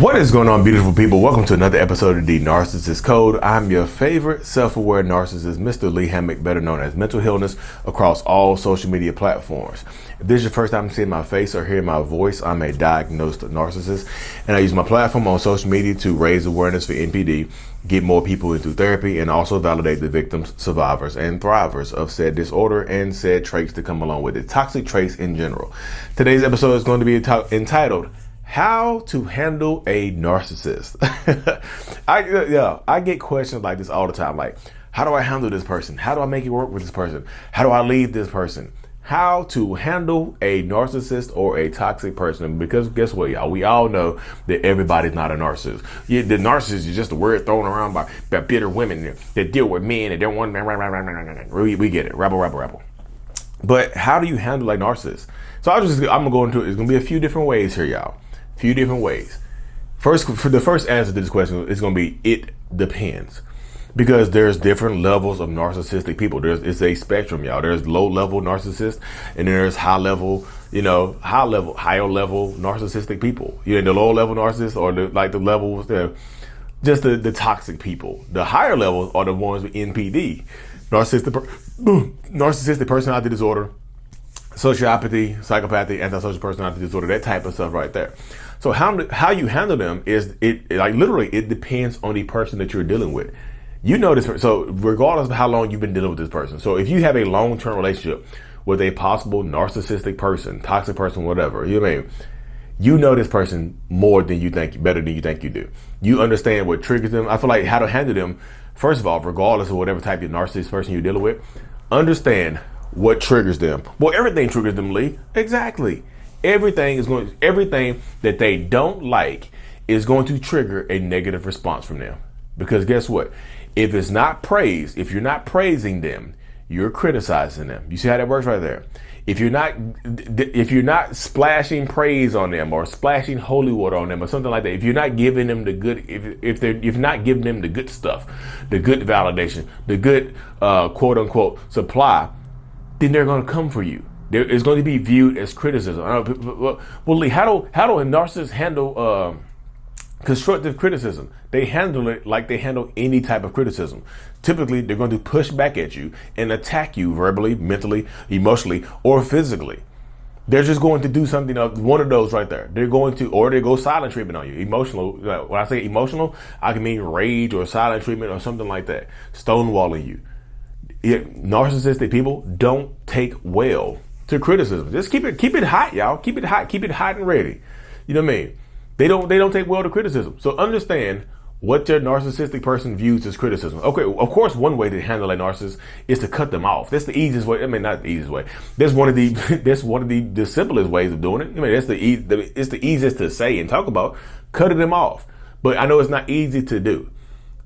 What is going on, beautiful people? Welcome to another episode of the Narcissist Code. I'm your favorite self-aware narcissist, Mr. Lee Hammock, better known as Mental Healness, across all social media platforms. If this is your first time seeing my face or hearing my voice, I'm a diagnosed narcissist, and I use my platform on social media to raise awareness for NPD, get more people into therapy, and also validate the victims, survivors, and thrivers of said disorder and said traits that come along with it, toxic traits in general. Today's episode is going to be entitled, How to Handle a Narcissist. I get questions like this all the time. Like, how do I handle this person? How do I make it work with this person? How do I leave this person? How to handle a narcissist or a toxic person? Because guess what, y'all? We all know that everybody's not a narcissist. The narcissist is just a word thrown around by bitter women that deal with men and don't want. We get it. Rabble. But how do you handle a narcissist? So I'm gonna go into it. It's gonna be a few different ways here, y'all. Few different ways. First, for the first answer to this question, it's going to be, it depends. Because there's different levels of narcissistic people. It's a spectrum, y'all. There's low level narcissists, and there's higher level narcissistic people. The low level narcissists or the levels, the toxic people. The higher levels are the ones with NPD, narcissistic personality disorder, sociopathy, psychopathy, antisocial personality disorder, that type of stuff right there. So how you handle them is it depends on the person that you're dealing with. You know this, so regardless of how long you've been dealing with this person. So if you have a long-term relationship with a possible narcissistic person, toxic person, whatever, you know this person more than you think, better than you think you do. You understand what triggers them. I feel like how to handle them, first of all, regardless of whatever type of narcissist person you're dealing with, understand what triggers them. Well, everything triggers them, Lee. Exactly. Everything that they don't like is going to trigger a negative response from them. Because guess what? If it's not praise, if you're not praising them, you're criticizing them. You see how that works right there? If you're not splashing praise on them or splashing holy water on them or something like that, if you're not giving them the good, if you're not giving them the good stuff, the good validation, the good quote unquote supply, then they're going to come for you. It's going to be viewed as criticism. Well, Lee, how do narcissists handle constructive criticism? They handle it like they handle any type of criticism. Typically, they're going to push back at you and attack you verbally, mentally, emotionally, or physically. They're just going to do something of one of those right there. They go silent treatment on you. Emotional. When I say emotional, I can mean rage or silent treatment or something like that. Stonewalling you. Narcissistic people don't take well to criticism. Just keep it hot, y'all. Keep it hot and ready. You know what I mean? They don't take well to criticism. So understand what your narcissistic person views as criticism. Okay, of course, one way to handle a narcissist is to cut them off. That's the easiest way. I mean, not the easiest way. That's one of the simplest ways of doing it. I mean, it's the easiest to say and talk about, cutting them off. But I know it's not easy to do.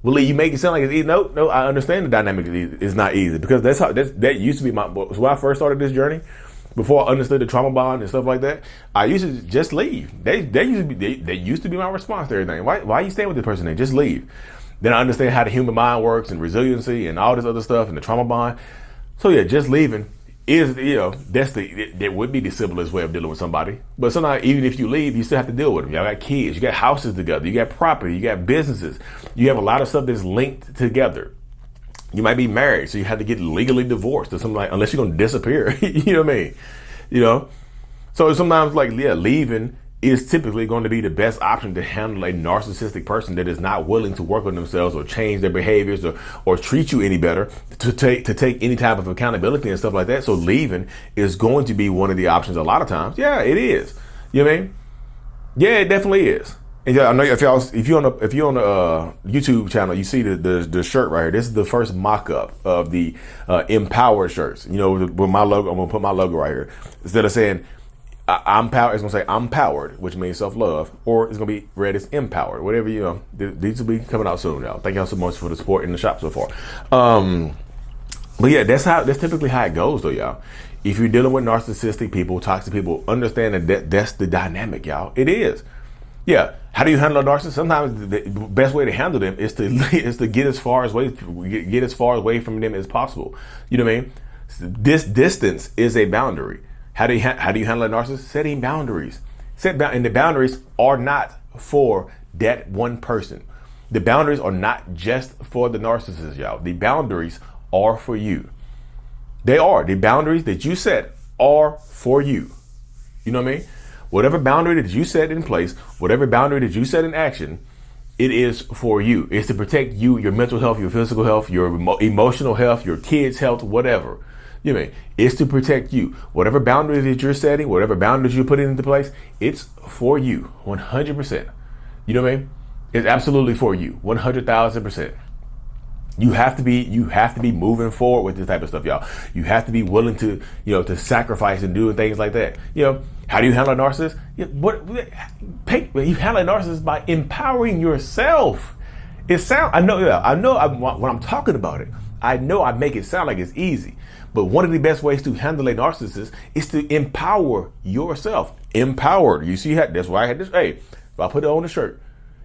Well, Lee, you make it sound like it's easy. No, I understand the dynamic is not easy, because that used to be when I first started this journey. Before I understood the trauma bond and stuff like that, I used to just leave. They used to be my response to everything. Why are you staying with this person? Then just leave. Then I understand how the human mind works and resiliency and all this other stuff and the trauma bond. So yeah, just leaving is that would be the simplest way of dealing with somebody. But sometimes even if you leave, you still have to deal with them. Y'all got kids, you got houses together, you got property, you got businesses, you have a lot of stuff that's linked together. You might be married, so you have to get legally divorced or something unless you're going to disappear. You know what I mean? So sometimes leaving is typically going to be the best option to handle a narcissistic person that is not willing to work on themselves or change their behaviors or treat you any better, to take any type of accountability and stuff like that. So leaving is going to be one of the options a lot of times. Yeah, it is. You know what I mean? Yeah, it definitely is. And yeah, I know if you're on the YouTube channel, you see the shirt right here. This is the first mock-up of the empowered shirts. With my logo, I'm gonna put my logo right here. Instead of saying I'm powered, it's gonna say I'm powered, which means self-love, or it's gonna be read as empowered. Whatever, these will be coming out soon, y'all. Thank y'all so much for the support in the shop so far. But yeah, that's typically how it goes, though, y'all. If you're dealing with narcissistic people, toxic people, understand that's the dynamic, y'all. It is. Yeah. How do you handle a narcissist? Sometimes the best way to handle them is to get as far away from them as possible. You know what I mean? This distance is a boundary. How do you handle a narcissist? Setting boundaries. And the boundaries are not for that one person. The boundaries are not just for the narcissist, y'all. The boundaries are for you. They are. The boundaries that you set are for you. You know what I mean? Whatever boundary that you set in place, whatever boundary that you set in action, it is for you. It's to protect you, your mental health, your physical health, your emotional health, your kids' health, whatever. You know what I mean? It's to protect you. Whatever boundaries that you're setting, whatever boundaries you're putting into place, it's for you, 100%. You know what I mean? It's absolutely for you, 100,000%. You have to be moving forward with this type of stuff, y'all. You have to be willing to, to sacrifice and do things like that. How do you handle a narcissist? You handle a narcissist by empowering yourself. I know when I'm talking about it, I know I make it sound like it's easy. But one of the best ways to handle a narcissist is to empower yourself. Empowered. You see, that's why I had this. Hey, I put it on the shirt.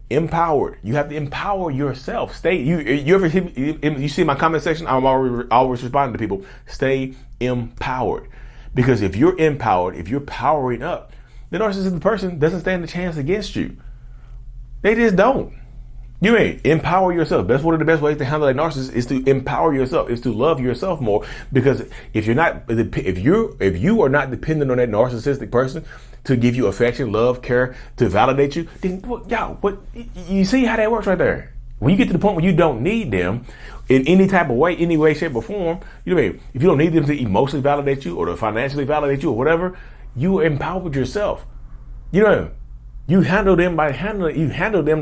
Empowered. You have to empower yourself. You see my comment section? I'm always responding to people. Stay empowered. Because if you're empowered, if you're powering up, the narcissistic person doesn't stand a chance against you. They just don't. You mean empower yourself. That's one of the best ways to handle a narcissist is to empower yourself, is to love yourself more. Because if you are not dependent on that narcissistic person to give you affection, love, care, to validate you, then you see how that works right there. When you get to the point where you don't need them in any type of way, any way, shape, or form, you know what I mean? If you don't need them to emotionally validate you or to financially validate you or whatever, you empowered yourself. You handle them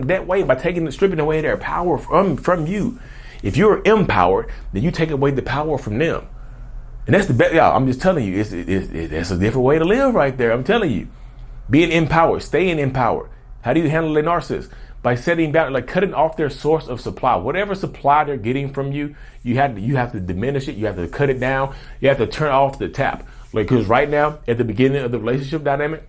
that way by stripping away their power from you. If you're empowered, then you take away the power from them. And that's the best, y'all. I'm just telling you, it's a different way to live right there. I'm telling you. Being empowered, staying empowered. How do you handle a narcissist? By setting down, like cutting off their source of supply. Whatever supply they're getting from you, you have to diminish it. You have to cut it down. You have to turn off the tap. Because right now, at the beginning of the relationship dynamic,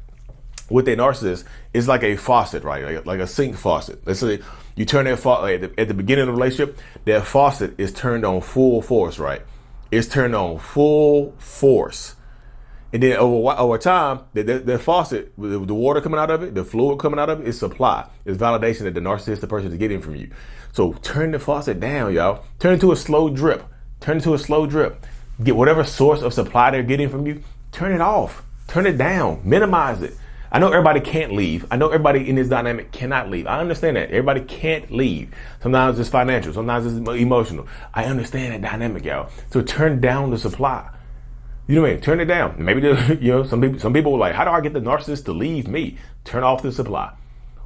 with a narcissist, it's like a faucet, right? Like a sink faucet. Let's say you turn that faucet at the beginning of the relationship, that faucet is turned on full force, right? It's turned on full force. And then over time, the faucet, the water coming out of it, the fluid coming out of it is supply. It's validation that the narcissistic person is getting from you. So turn the faucet down, y'all. Turn it to a slow drip. Get whatever source of supply they're getting from you, turn it off. Turn it down. Minimize it. I know everybody can't leave. I know everybody in this dynamic cannot leave. I understand that. Everybody can't leave. Sometimes it's financial. Sometimes it's emotional. I understand that dynamic, y'all. So turn down the supply. You know what I mean? Turn it down. Maybe some people are like, how do I get the narcissist to leave me? Turn off the supply.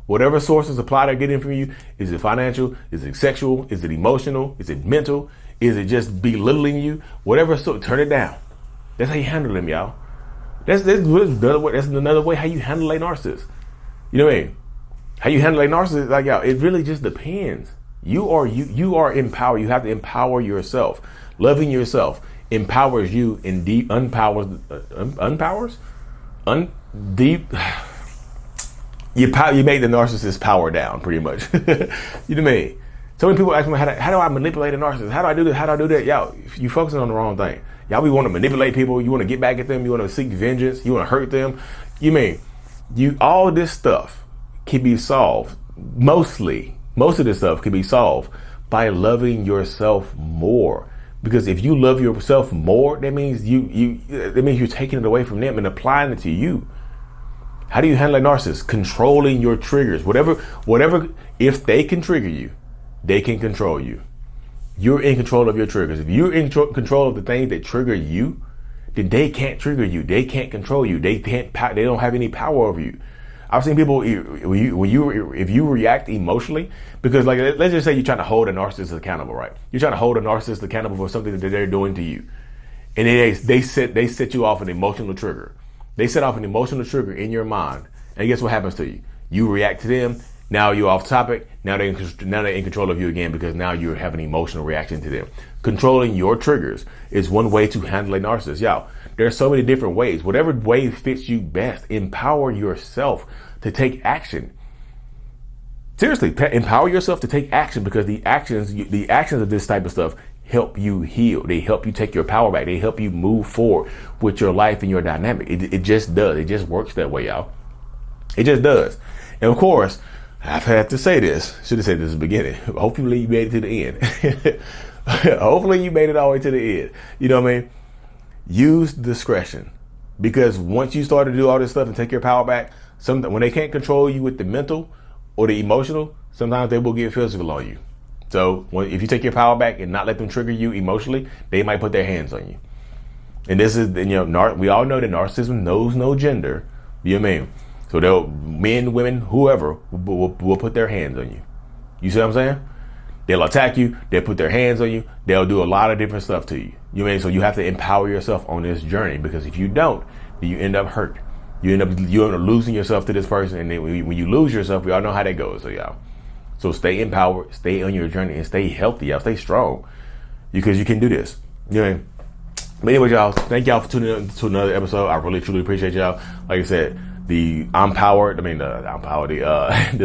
Whatever source of supply they're getting from you, is it financial? Is it sexual? Is it emotional? Is it mental? Is it just belittling you? Whatever, so turn it down. That's how you handle them, y'all. That's another way how you handle a narcissist. You know what I mean? How you handle a narcissist, like, y'all, it really just depends. You are empowered. You have to empower yourself. Loving yourself empowers you and deep unpowers. You make the narcissist power down, pretty much. You know what I mean? So many people ask me, how do I manipulate a narcissist? How do I do this? How do I do that? Y'all, you focusing on the wrong thing. Y'all be want to manipulate people. You want to get back at them. You want to seek vengeance. You want to hurt them. All this stuff can be solved. Most of this stuff can be solved by loving yourself more. Because if you love yourself more, that means you're taking it away from them and applying it to you. How do you handle a narcissist? Controlling your triggers. Whatever, if they can trigger you, they can control you. You're in control of your triggers. If you're in control of the things that trigger you, then they can't trigger you. They can't control you. They don't have any power over you. I've seen people, if you react emotionally, because like, let's just say you're trying to hold a narcissist accountable, right? You're trying to hold a narcissist accountable for something that they're doing to you. And they set you off an emotional trigger. They set off an emotional trigger in your mind. And guess what happens to you? You react to them. Now you're off topic. Now they're in control of you again because now you have an emotional reaction to them. Controlling your triggers is one way to handle a narcissist. Y'all, there are so many different ways. Whatever way fits you best, empower yourself to take action. Seriously, empower yourself to take action because the actions of this type of stuff help you heal. They help you take your power back. They help you move forward with your life and your dynamic. It just does. It just works that way, y'all. It just does. And of course, I've had to say this. Should have said this at the beginning. Hopefully you made it to the end. Hopefully you made it all the way to the end. You know what I mean? Use discretion. Because once you start to do all this stuff and take your power back, when they can't control you with the mental or the emotional, sometimes they will get physical on you. So if you take your power back and not let them trigger you emotionally, they might put their hands on you. And this is, we all know that narcissism knows no gender. You know what I mean? So they'll, men, women, whoever will put their hands on you. You see what I'm saying? They'll attack you. They'll put their hands on you. They'll do a lot of different stuff to you. You know what I mean? So you have to empower yourself on this journey, because if you don't, then you end up hurt. You end up losing yourself to this person. And then when you lose yourself, we all know how that goes. So y'all. So stay empowered, stay on your journey, and stay healthy, y'all. Stay strong, because you can do this. You know what I mean? But anyway, y'all, thank y'all for tuning in to another episode. I really, truly appreciate y'all. Like I said, the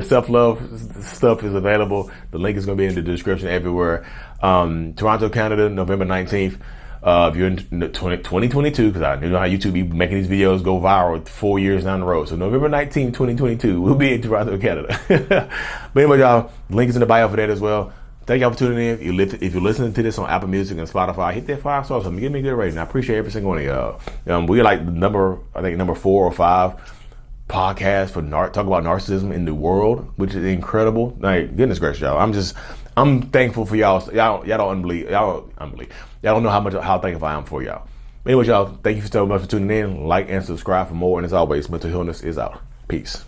self-love stuff is available. The link is going to be in the description everywhere. Toronto, Canada, November 19th. If you're in 2022, because I know how YouTube be making these videos go viral 4 years down the road. So November 19th, 2022, we'll be in Toronto, Canada. But anyway, y'all, link is in the bio for that as well. Thank y'all for tuning in. If you're listening to this on Apple Music and Spotify, hit that 5 stars. Give me a good rating. I appreciate every single one of y'all. We're like number 4 or 5 podcast for talk about narcissism in the world, which is incredible. Like, goodness gracious, y'all. I'm thankful for y'all. Y'all don't know how thankful I am for y'all. Anyway, y'all, thank you so much for tuning in. Like and subscribe for more. And as always, mental illness is out. Peace.